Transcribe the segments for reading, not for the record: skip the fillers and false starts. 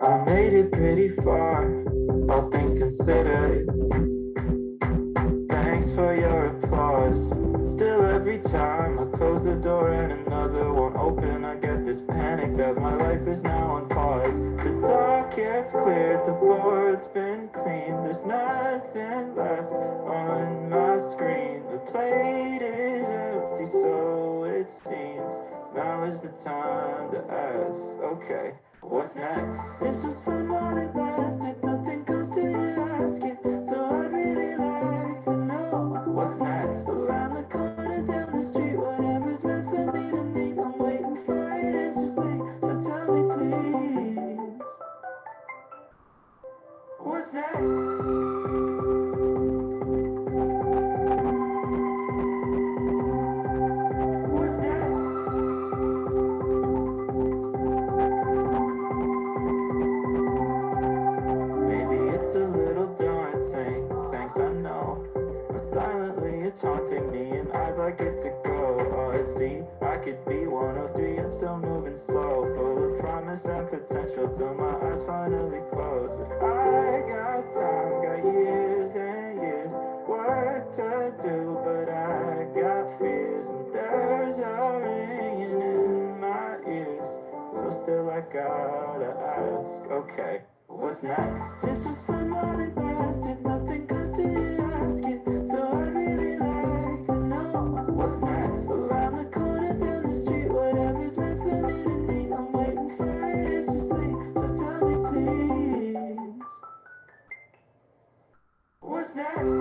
I made it pretty far, all things considered. Thanks for your applause. Still, every time I close the door and another won't open, I get this panic that my life is now on pause. The dark gets cleared, the board's been cleaned. There's nothing left on my screen. The plate is empty, so it seems. Now is the time to ask, okay, what's next? This was fun while it lasted, nothing comes to you asking. So I'd really like to know what's next. Around the corner, down the street, whatever's meant for me to meet. I'm waiting for it anxiously, so tell me please, what's next? Taunting me and I'd like it to go. Oh, see, I could be 103 and still moving slow, full of promise and potential till my eyes finally close. But I got time, got years and years, work to do, but I got fears and there's a ringing in my ears. So still I gotta ask, okay, what's next? This was fun while it lasted, nothing comes to you asking. So I really like to know what's next. Around the corner, down the street, whatever's meant for me to meet. I'm waiting for it anxiously, so tell me please, what's next?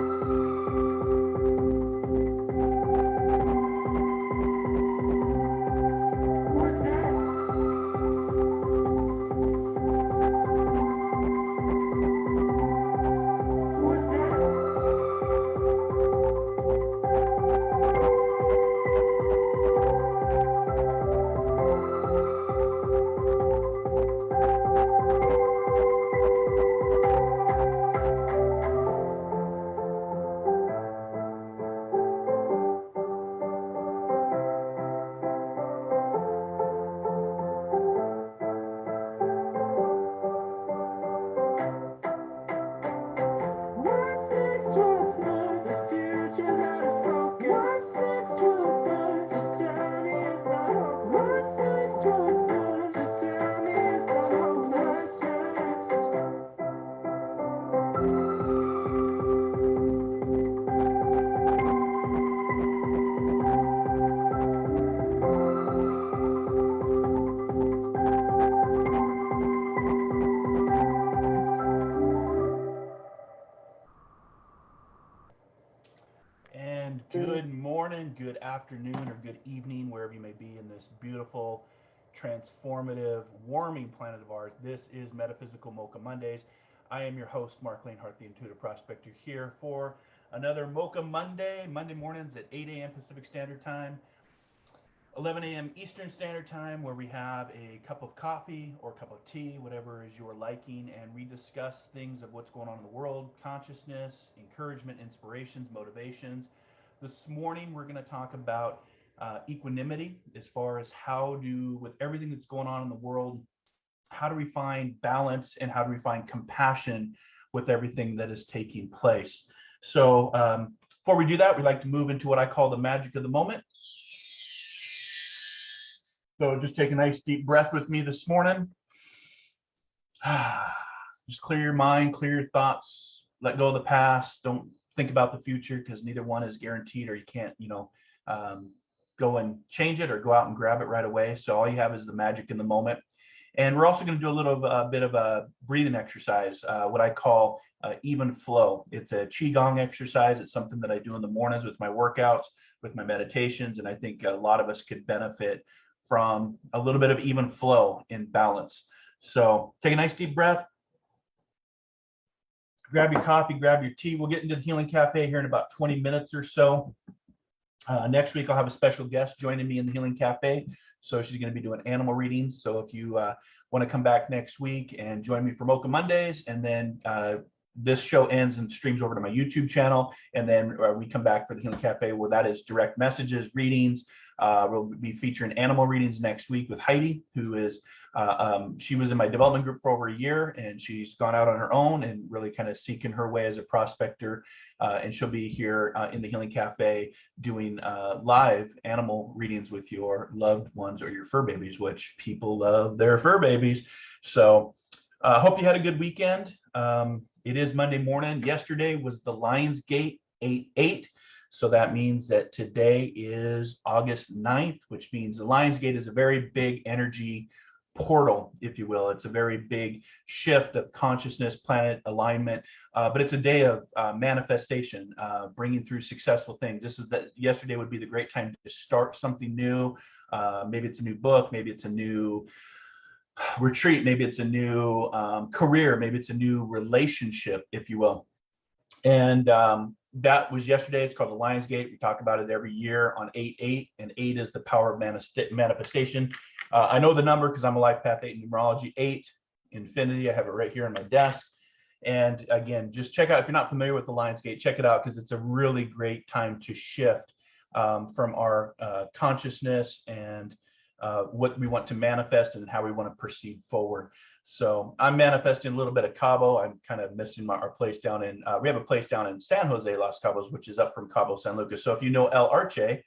Good afternoon or good evening, wherever you may be in this beautiful, transformative, warming planet of ours. This is Metaphysical Mocha Mondays. I am your host, Marc Lainhart, the Intuitive Prospector, here for another Mocha Monday, Monday mornings at 8 a.m. Pacific Standard Time, 11 a.m. Eastern Standard Time, where we have a cup of coffee or a cup of tea, whatever is your liking, and we discuss things of what's going on in the world, consciousness, encouragement, inspirations, motivations. This morning, we're going to talk about equanimity, as far as with everything that's going on in the world, how do we find balance and how do we find compassion with everything that is taking place. So before we do that, we like to move into what I call the magic of the moment. So just take a nice deep breath with me this morning. Just clear your mind, clear your thoughts, let go of the past. Don't think about the future, because neither one is guaranteed, or you can't, go and change it or go out and grab it right away. So all you have is the magic in the moment. And we're also going to do a little bit of a breathing exercise, what I call even flow. It's a Qigong exercise. It's something that I do in the mornings with my workouts, with my meditations. And I think a lot of us could benefit from a little bit of even flow in balance. So take a nice deep breath. Grab your coffee, grab your tea. We'll get into the Healing Cafe here in about 20 minutes or so. Next week, I'll have a special guest joining me in the Healing Cafe. So she's going to be doing animal readings. So if you want to come back next week and join me for Mocha Mondays, and then this show ends and streams over to my YouTube channel, and then we come back for the Healing Cafe, where that is direct messages, readings. We'll be featuring animal readings next week with Heidi, who is she was in my development group for over a year, and she's gone out on her own and really kind of seeking her way as a prospector. And she'll be here in the Healing Cafe doing live animal readings with your loved ones or your fur babies, which people love their fur babies. So hope you had a good weekend. It is Monday morning. Yesterday was the Lionsgate 8/8. So that means that today is August 9th, which means the Lionsgate is a very big energy portal, if you will. It's a very big shift of consciousness, planet alignment, but it's a day of manifestation, bringing through successful things. Yesterday would be the great time to start something new. Maybe it's a new book, maybe it's a new retreat, maybe it's a new career, maybe it's a new relationship, if you will. And that was yesterday. It's called the Lionsgate. We talk about it every year on 8/8, and 8 is the power of manifestation. I know the number because I'm a life path 8 in numerology. 8, infinity. I have it right here on my desk. And again, just check out, if you're not familiar with the Lionsgate, check it out, because it's a really great time to shift from our consciousness and what we want to manifest and how we want to proceed forward. So I'm manifesting a little bit of Cabo. I'm kind of missing our place down in, we have a place down in San Jose, Los Cabos, which is up from Cabo San Lucas. So if you know El Arche,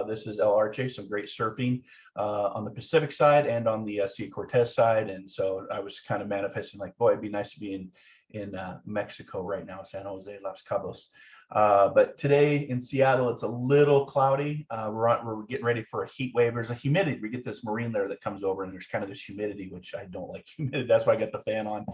this is El Arche, some great surfing on the Pacific side and on the Sea Cortez side. And so I was kind of manifesting like, boy, it'd be nice to be in Mexico right now, San Jose, Los Cabos. But today in Seattle, it's a little cloudy. We're getting ready for a heat wave. There's a humidity. We get this marine layer that comes over, and there's kind of this humidity, which I don't like humidity. That's why I got the fan on.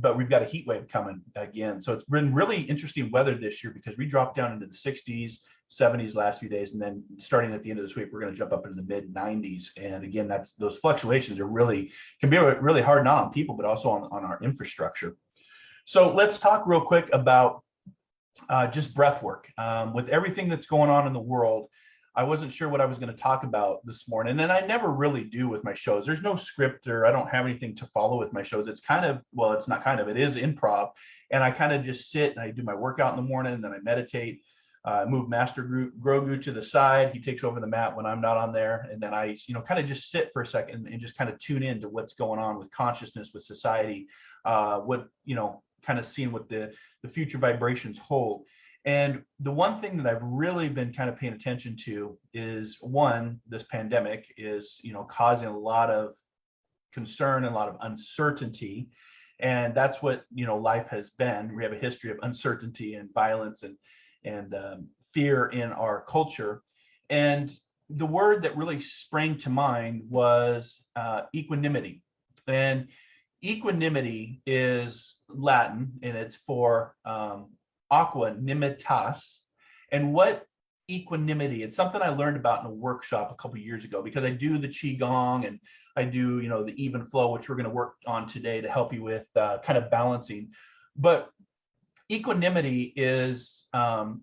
But we've got a heat wave coming again. So it's been really interesting weather this year, because we dropped down into the 60s, 70s last few days, and then starting at the end of this week, we're going to jump up into the mid 90s. And again, those fluctuations can be really hard, not on people, but also on our infrastructure. So let's talk real quick about just breath work. With everything that's going on in the world, I wasn't sure what I was going to talk about this morning, and I never really do with my shows. There's no script, or I don't have anything to follow with my shows. It's kind of, well, it's not kind of, it is improv, and I kind of just sit and I do my workout in the morning, and then I meditate, move Master Grogu to the side. He takes over the mat when I'm not on there, and then I, kind of just sit for a second and just kind of tune in to what's going on with consciousness, with society, kind of seeing what the future vibrations hold. And the one thing that I've really been kind of paying attention to is, one, this pandemic is, causing a lot of concern and a lot of uncertainty. And that's what, life has been. We have a history of uncertainty and violence and fear in our culture. And the word that really sprang to mind was equanimity. And equanimity is Latin, and it's for aquanimitas. And what equanimity, it's something I learned about in a workshop a couple of years ago, because I do the Qigong and I do, the even flow, which we're going to work on today to help you with kind of balancing. But equanimity is,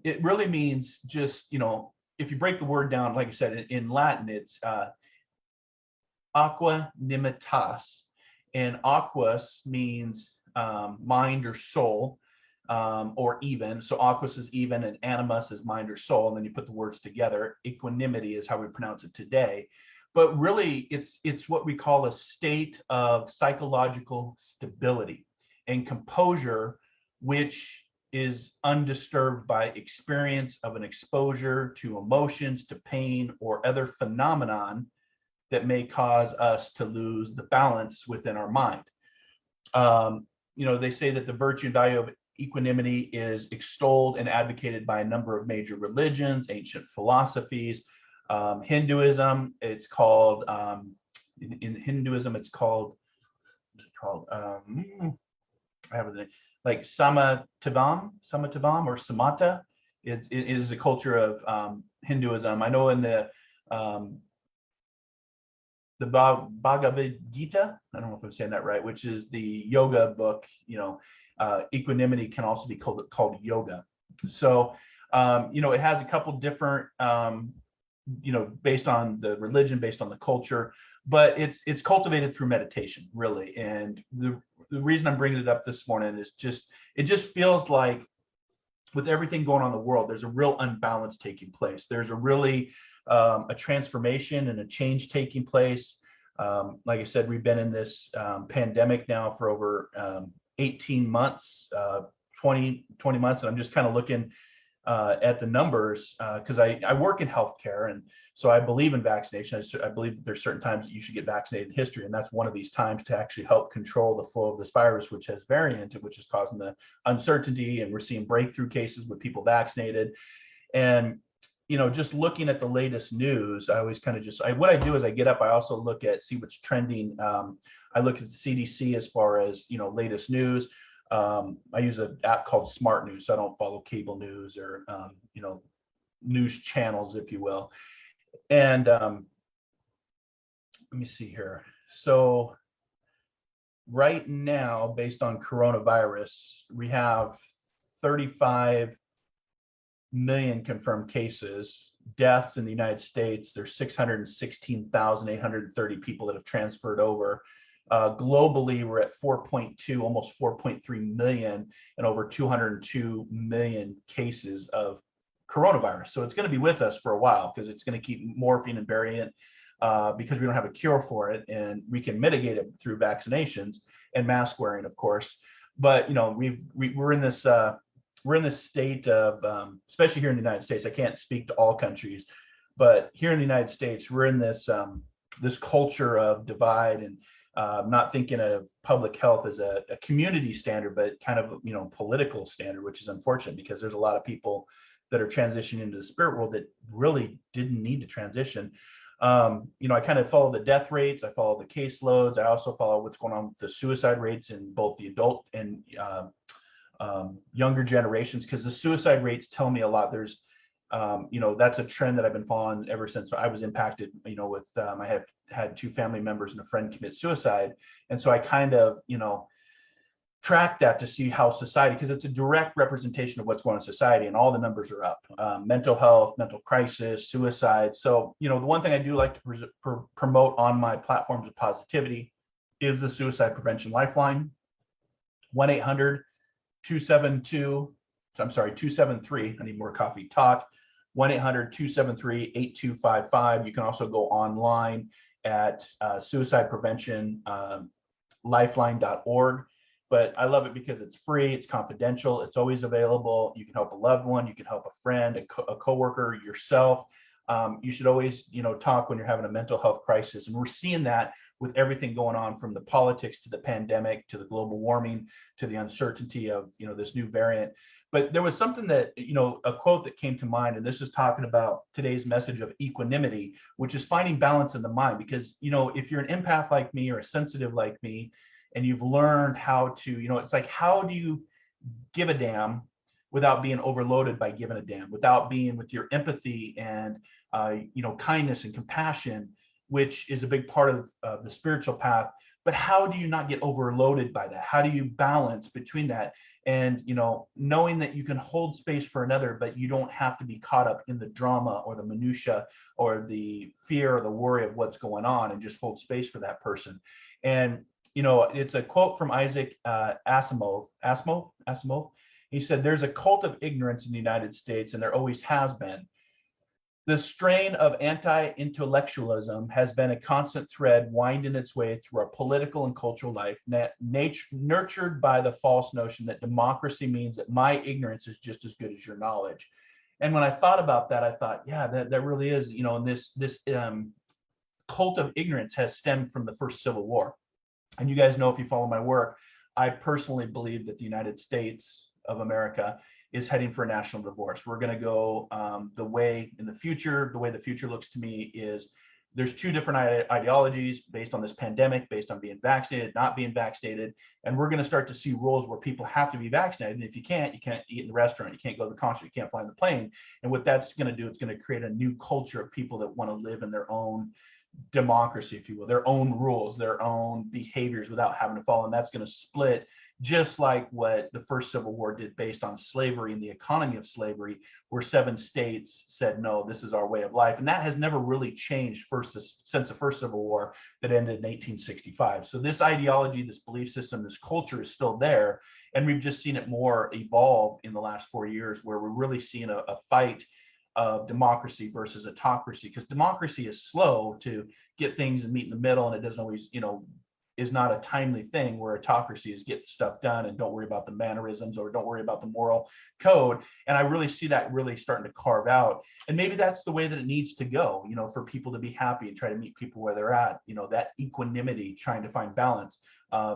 it really means just, if you break the word down, like I said, in Latin, it's aquanimitas. And aquas means mind or soul, or even. So aquas is even, and animus is mind or soul. And then you put the words together. Equanimity is how we pronounce it today. But really, it's what we call a state of psychological stability and composure, which is undisturbed by experience of an exposure to emotions, to pain, or other phenomenon that may cause us to lose the balance within our mind. They say that the virtue and value of equanimity is extolled and advocated by a number of major religions, ancient philosophies. Hinduism, it's called, in Hinduism, it's called, I have it like Samatavam or Samatha. It is a culture of Hinduism. I know in the Bhagavad Gita, I don't know if I'm saying that right, which is the yoga book, equanimity can also be called yoga. So It has a couple different, based on the religion, based on the culture, but it's cultivated through meditation, really. And the reason I'm bringing it up this morning is it just feels like with everything going on in the world, there's a real unbalance taking place. There's a really a transformation and a change taking place. Like I said, we've been in this pandemic now for over 18 months, 20 months, and I'm just kind of looking at the numbers because I work in healthcare, and so I believe in vaccination. I believe that there's certain times that you should get vaccinated in history, and that's one of these times to actually help control the flow of this virus, which has variant, which is causing the uncertainty, and we're seeing breakthrough cases with people vaccinated. And just looking at the latest news, I always kind of what I do is I get up, I also look at, see what's trending. I look at the CDC as far as, latest news. I use an app called Smart News, so I don't follow cable news or, news channels, if you will. And let me see here. So right now, based on coronavirus, we have 35 million confirmed cases. Deaths in the United States, there's 616,830 people that have transferred over. Globally, we're at 4.2, almost 4.3 million, and over 202 million cases of coronavirus. So it's going to be with us for a while because it's going to keep morphing and variant because we don't have a cure for it, and we can mitigate it through vaccinations and mask wearing, of course. But we're in this state of, especially here in the United States. I can't speak to all countries, but here in the United States, we're in this this culture of divide and not thinking of public health as a community standard, but kind of political standard, which is unfortunate because there's a lot of people that are transitioning into the spirit world that really didn't need to transition. I kind of follow the death rates, I follow the caseloads, I also follow what's going on with the suicide rates in both the adult and younger generations, because the suicide rates tell me a lot. There's that's a trend that I've been following ever since I was impacted, with I have had 2 family members and a friend commit suicide. And so I kind of, track that to see how society, because it's a direct representation of what's going on in society, and all the numbers are up. Mental health, mental crisis, suicide. So, the one thing I do like to promote on my platforms of positivity is the suicide prevention lifeline. 273, I need more coffee, talk, 1-800-273-8255. You can also go online at suicidepreventionlifeline.org. But I love it because it's free, it's confidential, it's always available. You can help a loved one, you can help a friend, a coworker, yourself. You should always, talk when you're having a mental health crisis. And we're seeing that with everything going on, from the politics to the pandemic to the global warming to the uncertainty of, this new variant. But there was something that, a quote that came to mind, and this is talking about today's message of equanimity, which is finding balance in the mind. Because, if you're an empath like me or a sensitive like me, and you've learned how to, it's like, how do you give a damn without being overloaded by giving a damn, without being with your empathy and, kindness and compassion, which is a big part of the spiritual path. But how do you not get overloaded by that? How do you balance between that? And, knowing that you can hold space for another, but you don't have to be caught up in the drama or the minutia or the fear or the worry of what's going on, and just hold space for that person. And, it's a quote from Isaac Asimov. He said, "There's a cult of ignorance in the United States, and there always has been. The strain of anti-intellectualism has been a constant thread winding its way through our political and cultural life, nurtured by the false notion that democracy means that my ignorance is just as good as your knowledge." And when I thought about that, I thought, yeah, that really is, and this cult of ignorance has stemmed from the first Civil War. And you guys know, if you follow my work, I personally believe that the United States of America is heading for a national divorce. We're going to go the way the future looks to me is there's 2 different ideologies based on this pandemic, based on being vaccinated, not being vaccinated. And we're going to start to see rules where people have to be vaccinated. And if you can't eat in the restaurant, you can't go to the concert, you can't fly in the plane. And what that's going to do, it's going to create a new culture of people that want to live in their own democracy, if you will, their own rules, their own behaviors without having to follow. And that's going to split just like what the first Civil War did based on slavery and the economy of slavery, where 7 states said, no, this is our way of life. And that has never really changed since the first Civil War that ended in 1865. So this ideology, this belief system, this culture is still there. And we've just seen it more evolve in the last 4 years, where we're really seeing a fight of democracy versus autocracy, because democracy is slow to get things and meet in the middle, and it doesn't always, is not a timely thing, where autocracy is get stuff done and don't worry about the mannerisms or don't worry about the moral code. And I really see that really starting to carve out. And maybe that's the way that it needs to go, for people to be happy and try to meet people where they're at, that equanimity, trying to find balance.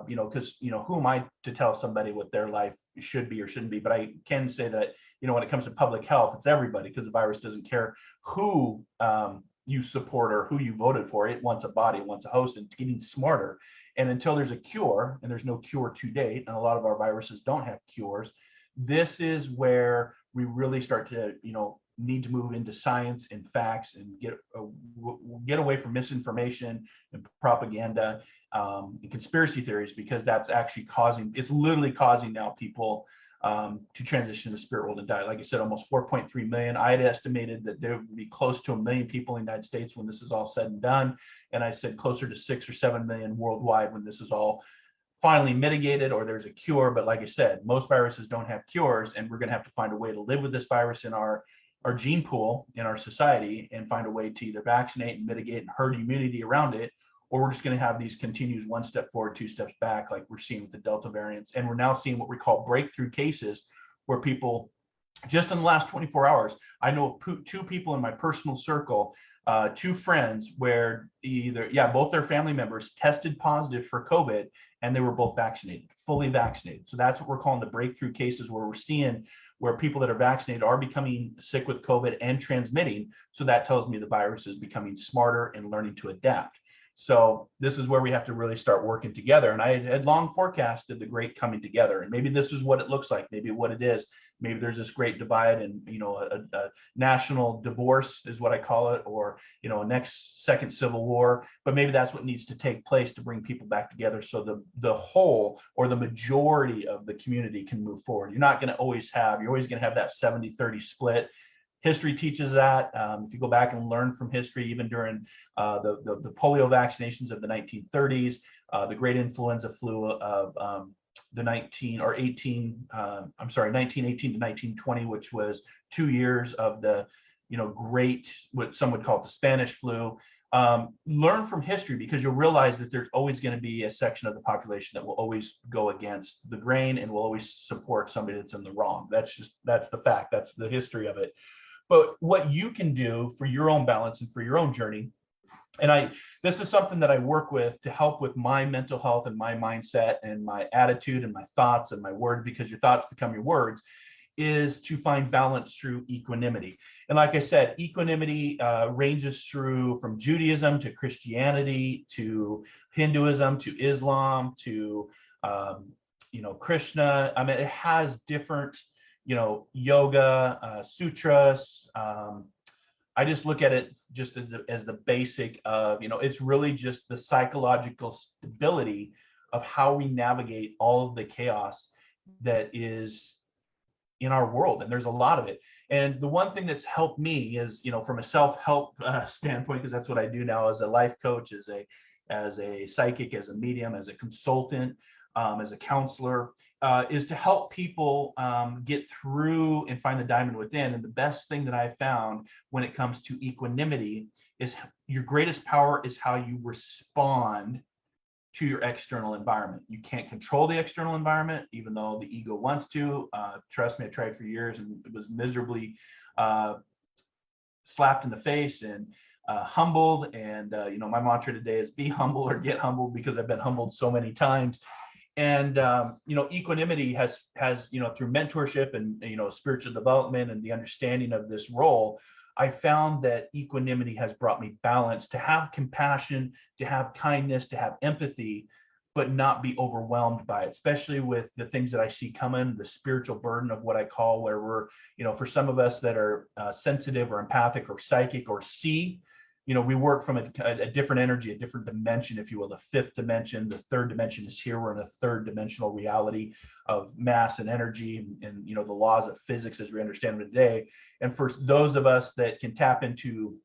Because, who am I to tell somebody what their life should be or shouldn't be? But I can say that, when it comes to public health, it's everybody, because the virus doesn't care who you support or who you voted for. It wants a body, it wants a host, and it's getting smarter. And until there's a cure, and there's no cure to date, and a lot of our viruses don't have cures, this is where we really start to, need to move into science and facts and get away from misinformation and propaganda and conspiracy theories, because that's actually it's literally causing now people to transition to the spirit world and die. Like I said, almost 4.3 million. I had estimated that there would be close to 1 million people in the United States when this is all said and done. And I said closer to 6 or 7 million worldwide when this is all finally mitigated or there's a cure. But like I said, most viruses don't have cures, and we're going to have to find a way to live with this virus in our gene pool in our society, and find a way to either vaccinate and mitigate and herd immunity around it, or we're just going to have these continues 1 step forward, 2 steps back, like we're seeing with the Delta variants. And we're now seeing what we call breakthrough cases, where people, just in the last 24 hours, I know 2 people in my personal circle, 2 friends, where both their family members tested positive for COVID, and they were both vaccinated, fully vaccinated. So that's what we're calling the breakthrough cases, where we're seeing where people that are vaccinated are becoming sick with COVID and transmitting. So that tells me the virus is becoming smarter and learning to adapt. So this is where we have to really start working together. And I had long forecasted the great coming together. And maybe this is what it looks like, maybe what it is. Maybe there's this great divide, and a national divorce is what I call it, or a next second civil war. But maybe that's what needs to take place to bring people back together, so the whole or the majority of the community can move forward. You're always going to have that 70-30 split. History teaches that. If you go back and learn from history, even during the polio vaccinations of the 1930s, the great influenza flu of the 1918 to 1920, which was 2 years of the great, what some would call the Spanish flu. Learn from history, because you'll realize that there's always going to be a section of the population that will always go against the grain and will always support somebody that's in the wrong. That's the fact. That's the history of it. But what you can do for your own balance and for your own journey, and this is something that I work with to help with my mental health and my mindset and my attitude and my thoughts and my words, because your thoughts become your words, is to find balance through equanimity. And like I said, equanimity ranges from Judaism to Christianity to Hinduism to Islam to Krishna. I mean, it has different yoga, sutras. I just look at it just as the basic of, it's really just the psychological stability of how we navigate all of the chaos that is in our world. And there's a lot of it. And the one thing that's helped me is, from a self-help standpoint, because that's what I do now as a life coach, as a psychic, as a medium, as a consultant, as a counselor, is to help people get through and find the diamond within. And the best thing that I've found when it comes to equanimity is your greatest power is how you respond to your external environment. You can't control the external environment, even though the ego wants to. Trust me, I tried for years and it was miserably slapped in the face and humbled. And my mantra today is be humble or get humbled, because I've been humbled so many times. And equanimity has through mentorship and spiritual development and the understanding of this role, I found that equanimity has brought me balance, to have compassion, to have kindness, to have empathy, but not be overwhelmed by it, especially with the things that I see coming, the spiritual burden of what I call, where we're, for some of us that are sensitive or empathic or psychic or see, we work from a different energy, a different dimension, if you will, the fifth dimension. The third dimension is here. We're in a third dimensional reality of mass and energy and the laws of physics as we understand them today. And for those of us that can tap into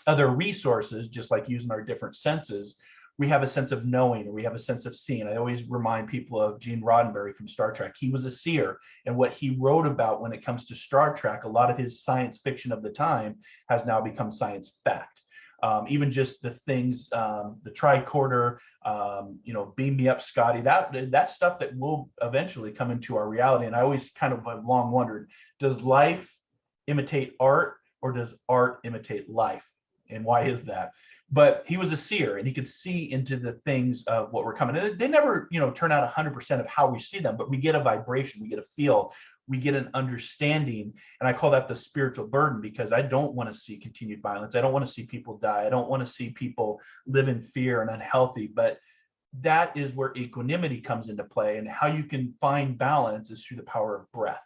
other resources, just like using our different senses, we have a sense of knowing, or we have a sense of seeing. I always remind people of Gene Roddenberry from Star Trek. He was a seer, and what he wrote about when it comes to Star Trek, a lot of his science fiction of the time has now become science fact. Even just the things, the tricorder, beam me up, Scotty, that stuff that will eventually come into our reality. And I always kind of have long wondered, does life imitate art, or does art imitate life? And why is that? But he was a seer, and he could see into the things of what were coming. And they never, turn out 100% of how we see them, but we get a vibration, we get a feel, we get an understanding. And I call that the spiritual burden, because I don't want to see continued violence. I don't want to see people die. I don't want to see people live in fear and unhealthy. But that is where equanimity comes into play, and how you can find balance is through the power of breath.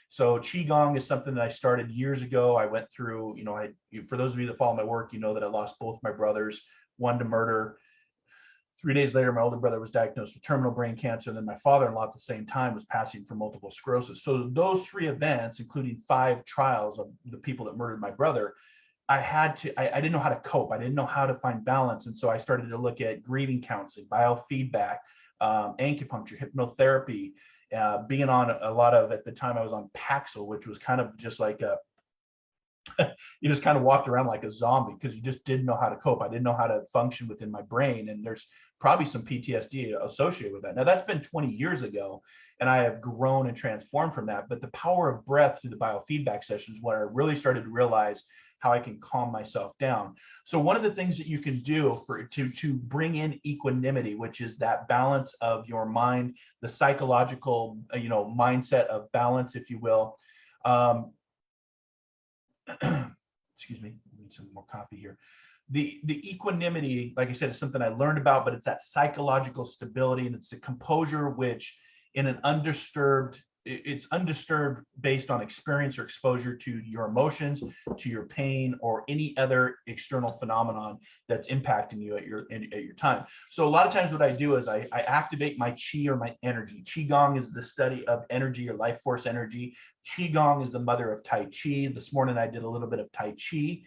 So Qigong is something that I started years ago. I went through, for those of you that follow my work, you know that I lost both my brothers, one to murder. 3 days later, my older brother was diagnosed with terminal brain cancer. And then my father-in-law at the same time was passing from multiple sclerosis. So those 3 events, including 5 trials of the people that murdered my brother, I didn't know how to cope. I didn't know how to find balance. And so I started to look at grieving counseling, biofeedback, acupuncture, hypnotherapy, being on a lot of, at the time I was on Paxil, which was kind of just like you just kind of walked around like a zombie because you just didn't know how to cope. I didn't know how to function within my brain. And there's probably some PTSD associated with that. Now that's been 20 years ago, and I have grown and transformed from that. But the power of breath through the biofeedback sessions, where I really started to realize how I can calm myself down. So one of the things that you can do to bring in equanimity, which is that balance of your mind, the psychological, mindset of balance, if you will. Excuse me, I need some more coffee here. The equanimity, like I said, is something I learned about, but it's that psychological stability, and it's the composure, which in an undisturbed, it's undisturbed based on experience or exposure to your emotions, to your pain, or any other external phenomenon that's impacting you at your time. So a lot of times what I do is I activate my chi, or my energy. Qigong is the study of energy, or life force energy. Qigong is the mother of Tai Chi. This morning I did a little bit of Tai Chi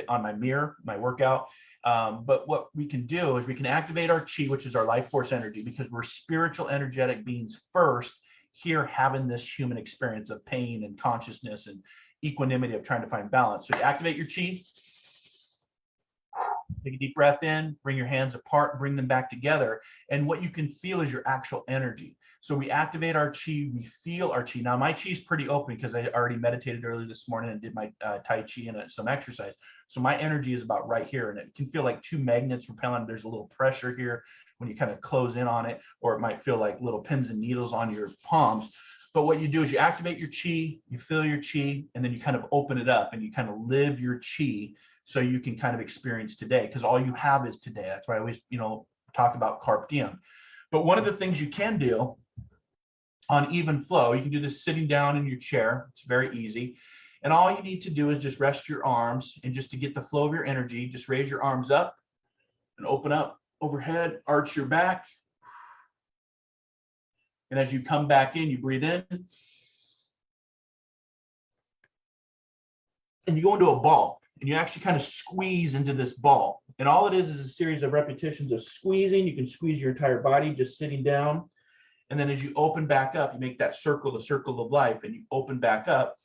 on my mirror, my workout. But what we can do is we can activate our chi, which is our life force energy, because we're spiritual, energetic beings first, here having this human experience of pain and consciousness and equanimity of trying to find balance. So you activate your chi, take a deep breath in, bring your hands apart, bring them back together. And what you can feel is your actual energy. So we activate our chi, we feel our chi. Now my chi is pretty open because I already meditated early this morning and did my Tai Chi and some exercise. So my energy is about right here, and it can feel like 2 magnets repelling. There's a little pressure here when you kind of close in on it, or it might feel like little pins and needles on your palms. But what you do is you activate your chi, you feel your chi, and then you kind of open it up and you kind of live your chi so you can kind of experience today, because all you have is today. That's why I always, talk about carpe diem. But one of the things you can do on even flow, you can do this sitting down in your chair. It's very easy. And all you need to do is just rest your arms, and just to get the flow of your energy, just raise your arms up and open up overhead, arch your back. And as you come back in, you breathe in. And you go into a ball, and you actually kind of squeeze into this ball. And all it is a series of repetitions of squeezing. You can squeeze your entire body just sitting down. And then as you open back up, you make that circle, the circle of life, and you open back up.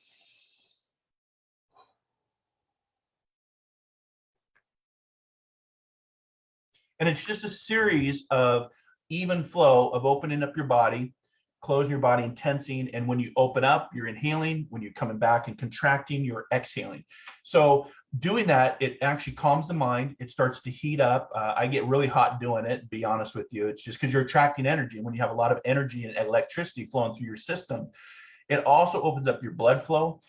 And it's just a series of even flow of opening up your body, closing your body and tensing. And when you open up, you're inhaling. When you're coming back and contracting, you're exhaling. So doing that, it actually calms the mind. It starts to heat up. I get really hot doing it, to be honest with you. It's just because you're attracting energy. And when you have a lot of energy and electricity flowing through your system, it also opens up your blood flow.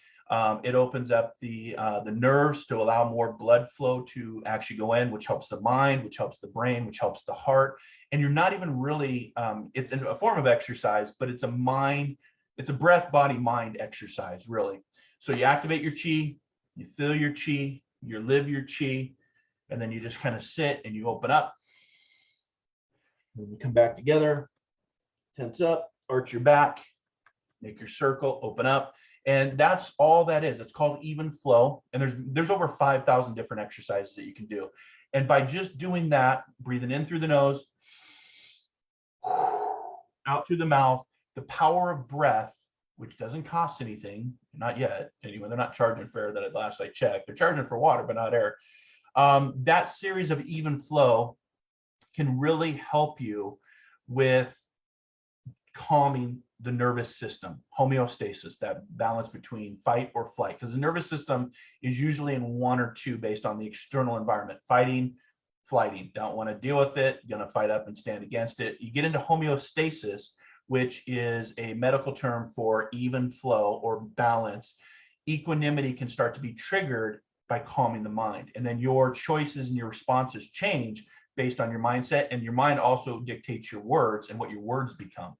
It opens up the nerves to allow more blood flow to actually go in, which helps the mind, which helps the brain, which helps the heart. And you're not even really, it's a form of exercise, but it's a breath, body, mind exercise, really. So you activate your chi, you feel your chi, you live your chi, And then you just kind of sit and you open up. Then you come back together, tense up, arch your back, make your circle, open up. And that's all that is. It's called even flow. And there's over 5,000 different exercises that you can do. And by just doing that, breathing in through the nose, out through the mouth, the power of breath, which doesn't cost anything, not yet. Anyway, they're not charging for air that at last I checked. They're charging for water, but not air. That series of even flow can really help you with calming the nervous system, homeostasis, that balance between fight or flight, because the nervous system is usually in one or two based on the external environment: fighting, flighting. Don't want to deal with it, going to fight up and stand against it. You get into homeostasis, which is a medical term for even flow or balance. Equanimity can start to be triggered by calming the mind, and then your choices and your responses change based on your mindset, and your mind also dictates your words and what your words become.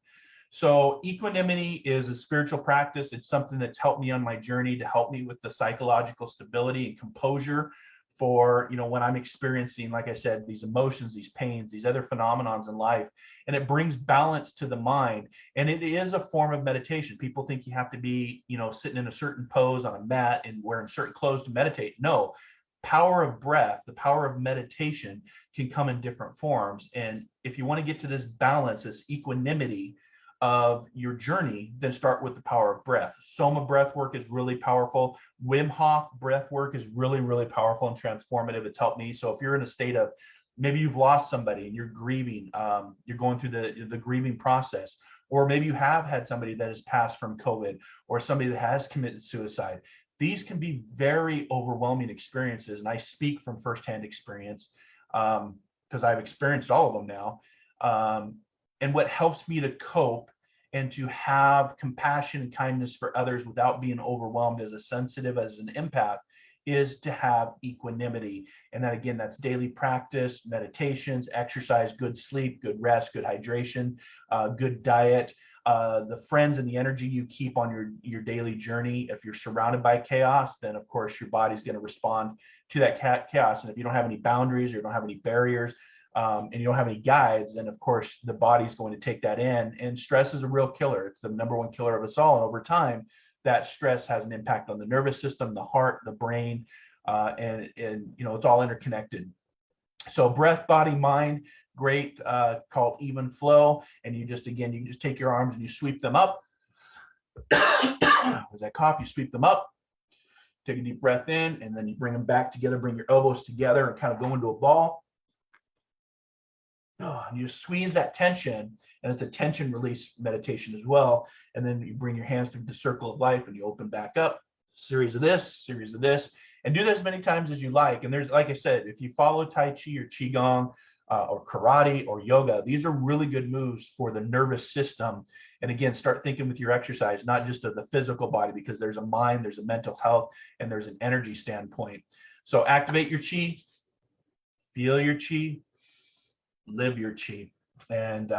So equanimity is a spiritual practice. It's something that's helped me on my journey to help me with the psychological stability and composure for, when I'm experiencing, like I said, these emotions, these pains, these other phenomenons in life. And it brings balance to the mind. And it is a form of meditation. People think you have to be, sitting in a certain pose on a mat and wearing certain clothes to meditate. No. Power of breath, the power of meditation can come in different forms. And if you want to get to this balance, this equanimity of your journey, then start with the power of breath. Soma breath work is really powerful. Wim Hof breath work is really, really powerful and transformative. It's helped me. So if you're in a state of, maybe you've lost somebody and you're grieving, you're going through the grieving process, or maybe you have had somebody that has passed from COVID, or somebody that has committed suicide. These can be very overwhelming experiences. And I speak from firsthand experience because I've experienced all of them now. And what helps me to cope and to have compassion and kindness for others without being overwhelmed as a sensitive, as an empath, is to have equanimity. And that, again, that's daily practice, meditations, exercise, good sleep, good rest, good hydration, good diet, the friends and the energy you keep on your daily journey. If you're surrounded by chaos, then of course your body's going to respond to that chaos. And if you don't have any boundaries or you don't have any barriers, and you don't have any guides, then of course the body's going to take that in. And stress is a real killer. It's the number one killer of us all. And over time, that stress has an impact on the nervous system, the heart, the brain, and it's all interconnected. So breath, body, mind, great, called even flow. And you just take your arms and you sweep them up. As I cough, you sweep them up. Take a deep breath in, and then you bring them back together. Bring your elbows together and kind of go into a ball. And you squeeze that tension, and it's a tension release meditation as well. And then you bring your hands to the circle of life and you open back up. Series of this, and do this as many times as you like. And there's, like I said, if you follow Tai Chi or Qigong or karate or yoga, these are really good moves for the nervous system. And again, start thinking with your exercise, not just of the physical body, because there's a mind, there's a mental health, and there's an energy standpoint. So activate your chi, feel your chi, live your chi. And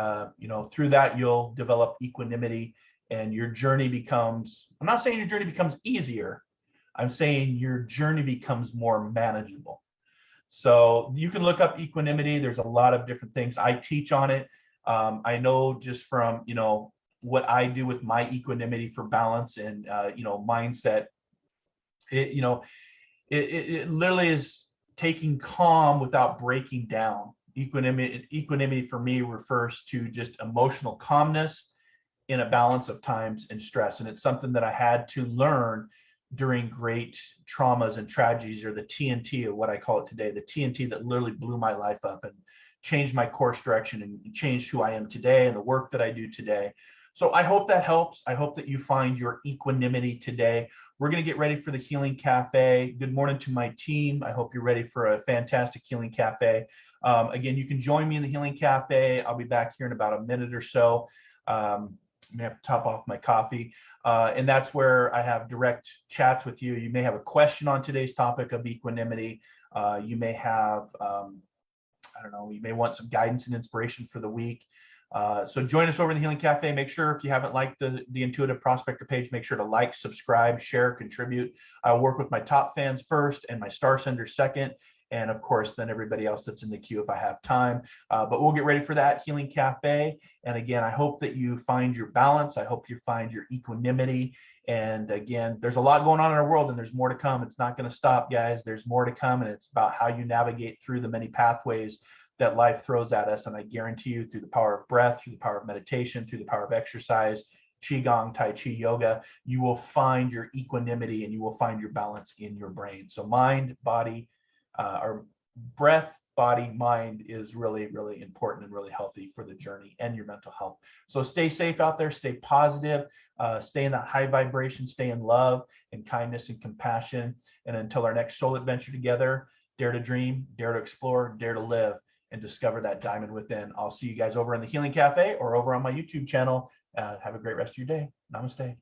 through that you'll develop equanimity, and your journey becomes, I'm not saying your journey becomes easier, I'm saying your journey becomes more manageable. So you can look up equanimity. There's a lot of different things. I teach on it. I know just from what I do with my equanimity for balance and mindset, it literally is taking calm without breaking down. Equanimity for me refers to just emotional calmness in a balance of times and stress. And it's something that I had to learn during great traumas and tragedies, or the TNT, or what I call it today, the TNT that literally blew my life up and changed my course direction and changed who I am today and the work that I do today. So I hope that helps. I hope that you find your equanimity today. We're going to get ready for the Healing Cafe. Good morning to my team. I hope you're ready for a fantastic Healing Cafe. Again, you can join me in the Healing Cafe. I'll be back here in about a minute or so. I may have to top off my coffee. And that's where I have direct chats with you. You may have a question on today's topic of equanimity. You may have, you may want some guidance and inspiration for the week. So join us over in the Healing Cafe. Make sure, if you haven't liked the Intuitive Prospector page, make sure to like, subscribe, share, contribute. I work with my top fans first and my star senders second. and of course, then everybody else that's in the queue if I have time. But we'll get ready for that Healing Cafe. And again, I hope that you find your balance. I hope you find your equanimity. And again, there's a lot going on in our world, and there's more to come. It's not going to stop, guys. There's more to come, and it's about how you navigate through the many pathways that life throws at us. And I guarantee you, through the power of breath, through the power of meditation, through the power of exercise, Qigong, Tai Chi, yoga, you will find your equanimity and you will find your balance in your brain. So mind, body, or breath, body, mind is really, really important and really healthy for the journey and your mental health. So stay safe out there, stay positive, stay in that high vibration, stay in love and kindness and compassion. And until our next soul adventure together, dare to dream, dare to explore, dare to live, and discover that diamond within. I'll see you guys over in the Healing Cafe or over on my YouTube channel. Have a great rest of your day. Namaste.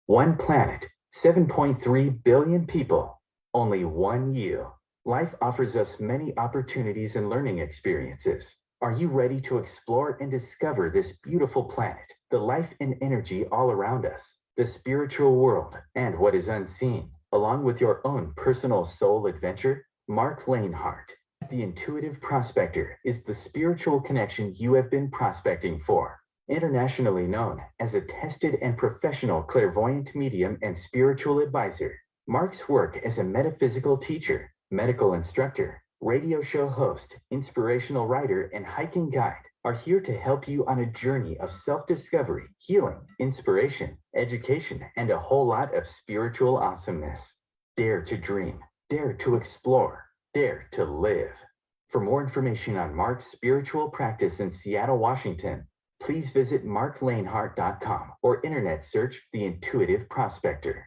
One planet, 7.3 billion people, only one you. Life offers us many opportunities and learning experiences. Are you ready to explore and discover this beautiful planet, the life and energy all around us, the spiritual world, and what is unseen, along with your own personal soul adventure? Marc Lainhart, the Intuitive Prospector, is the spiritual connection you have been prospecting for. Internationally known as a tested and professional clairvoyant medium and spiritual advisor, Marc's work as a metaphysical teacher, medical instructor, radio show host, inspirational writer, and hiking guide are here to help you on a journey of self-discovery, healing, inspiration, education, and a whole lot of spiritual awesomeness. Dare to dream, dare to explore, dare to live. For more information on Marc's spiritual practice in Seattle, Washington, please visit marclainhart.com or internet search The Intuitive Prospector.